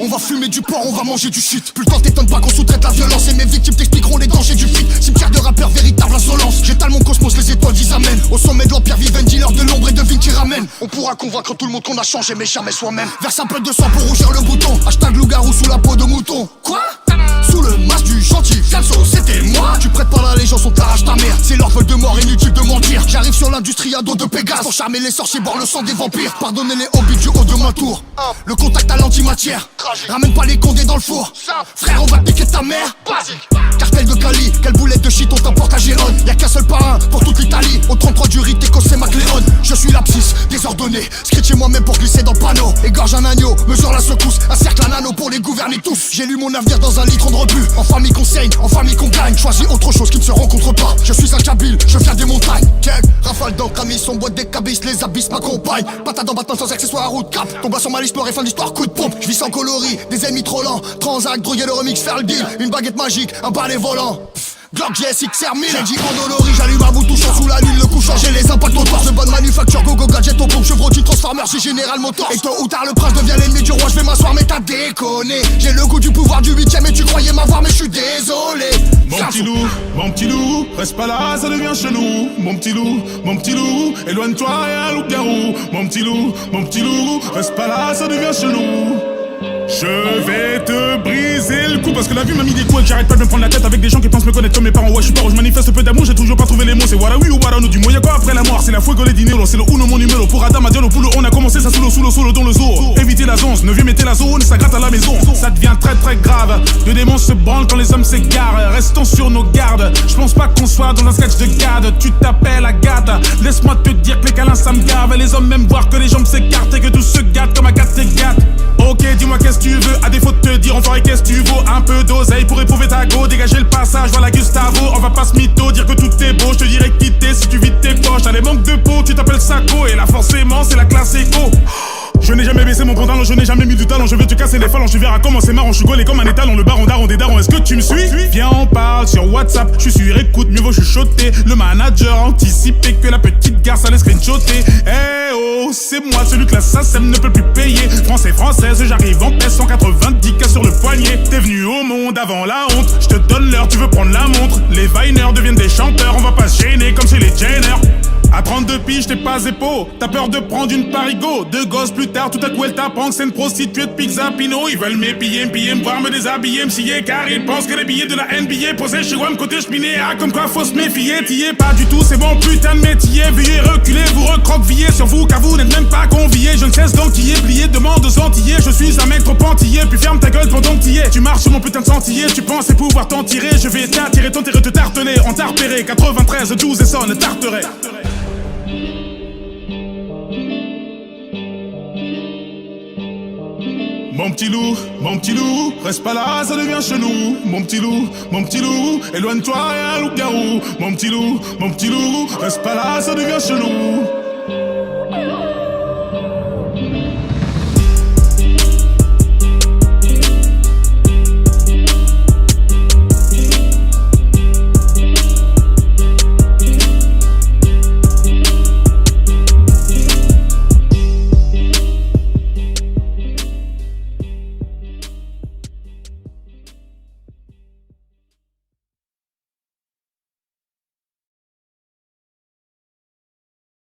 On va fumer du porc, on va manger du shit. Putain t'étonnes pas qu'on sous-traite la violence. Et mes victimes t'expliqueront les dangers du feat. Cimetière de rappeurs, véritable insolence. J'étale mon cosmos, les étoiles qu'ils amènent. Au sommet de l'empire vive un dealer de l'ombre et de vignes qui ramène. On pourra convaincre tout le monde qu'on a changé mais jamais soi-même. Verse un peu de sang pour rougir le bouton. Hashtag loup-garou sous la peau de mouton. Quoi? Sous le masque du gentil Fianso, c'était moi. Tu prêtes pas l'allégeance, on t'arrache ta mère. C'est leur vol de mort, inutile de mentir. J'arrive sur l'industrie à dos de Pégase pour charmer les sorciers, boire le sang des vampires. Pardonnez les hobbits du haut de ma tour. Le contact à l'antimatière. Ramène pas les condés dans le four. Frère, on va piquer ta mère. Cartel de Cali, quelle boulette de shit on t'emporte à Gérone. Y'a qu'un seul parrain pour toute l'Italie. Au 33 du rite, c'est MacLeod. Je suis l'abscisse, désordonné. Scritché moi-même pour glisser dans le panneau. Égorge un agneau, mesure la secousse. Un cercle, un anneau pour les gouverner tous. J'ai lu mon avenir dans un litre de rebut. En famille qu'on saigne, en famille qu'on gagne. Choisis autre chose qui ne se rencontre pas. Je suis un Kabyle, je viens des montagnes. Check, rafale d'encre, amis, son boîte des cabisses. Les abysses m'accompagnent. Patate en battant sans accessoires, route cap. Tombe sur ma liste noire et fin de l'histoire, coup de pompe. Je vis sans coloris, des ennemis trop lents. Transac, droguer le remix, faire le deal. Une baguette magique, un balai volant. Glock GSX XR1000. J'ai dit endolori, j'allume un bout touchant sous la lune, le couchant. J'ai les impacts autour de bonne manufacture. Go go gadget au pompe, chevrolet, transformer, c'est General Motors. Et tôt ou tard le prince devient l'ennemi du roi. Je vais m'asseoir mais t'as déconné. J'ai le goût du pouvoir du 8ème et tu croyais m'avoir mais je suis désolé. Mon petit loup, reste pas là, ça devient chelou. Mon petit loup, éloigne-toi et un loup-garou. Mon petit loup, reste pas là, ça devient chelou. Je vais te briser le cou parce que la vie m'a mis des coups et que j'arrête pas de me prendre la tête avec des gens qui pensent me connaître comme mes parents. Ouais, je suis pas, je manifeste peu d'amour, j'ai toujours pas trouvé les mots. C'est voilà oui ou voilà non, du mot y'a quoi après la mort. C'est la fuego les dinero, c'est le uno mon numéro. Pour Adam, Diallo, Poulo, on a commencé ça sous le dans le zoo. Éviter la zone, 9ème était la zone, ça gratte à la maison. Ça devient très très grave, le démon se branle quand les hommes s'égarent. Restons sur nos gardes, je pense pas qu'on soit dans un sketch de garde. Tu t'appelles Agathe, laisse-moi te dire que les câlins ça me gave. Les hommes même voir que les jambes s'écartent et que tout se gâte comme Agathe et gâte. Ok, dis-moi qu'est-ce que tu veux, à défaut de te dire enfoiré qu'est-ce que tu vaux. Un peu d'oseille pour éprouver ta go, dégager le passage, voilà Gustavo. On va pas se mytho, dire que tout est beau, je te dirais quitter si tu vides tes poches. T'as les manques de peau, tu t'appelles Sako, et là forcément c'est la classe éco. Je n'ai jamais baissé mon pantalon, je n'ai jamais mis du talent. Je vais te casser les phalanges, tu verras comment c'est marrant. Je suis gaulé comme un étalon, le baron daron des darons. Est-ce que tu me suis? Viens on parle sur WhatsApp, je suis sur écoute, mieux vaut chuchoter. Le manager anticipé que la petite garce allait screenshotter. Eh oh, c'est moi celui que la SACEM ne peut plus payer. Français, française, j'arrive en paix, 190K sur le poignet. T'es venu au monde avant la honte, je te donne l'heure, tu veux prendre la montre. Les Viners deviennent des chanteurs, on va pas se gêner comme chez les Jenner. À 32 piges, t'es pas épaule. T'as peur de prendre une parigo. Deux gosses plus tard, tout à coup elle t'apprend que c'est une prostituée de Pizza Pino. Ils veulent m'épiller, me voir me déshabiller, me scier. Car ils pensent que les billets de la NBA posés chez WAM côté cheminé. Ah, comme quoi faut se méfier. T'y es pas du tout, c'est bon putain de métier. Veuillez reculer, vous recroquevillez sur vous car vous n'êtes même pas conviés. Je ne cesse d'enquiller, plier, demande aux Antillais. Je suis un mec trop antillais, puis ferme ta gueule pendant que t'y es. Tu marches sur mon putain de sentier, tu pensais pouvoir t'en tirer. Je vais t'attirer, t'enterrer, te tartener. On t'a repéré, 93, 12 et sonne, tarterait. Mon petit loup, reste pas là, ça devient chelou. Mon petit loup, éloigne-toi et un loup-garou. Mon petit loup, reste pas là, ça devient chelou.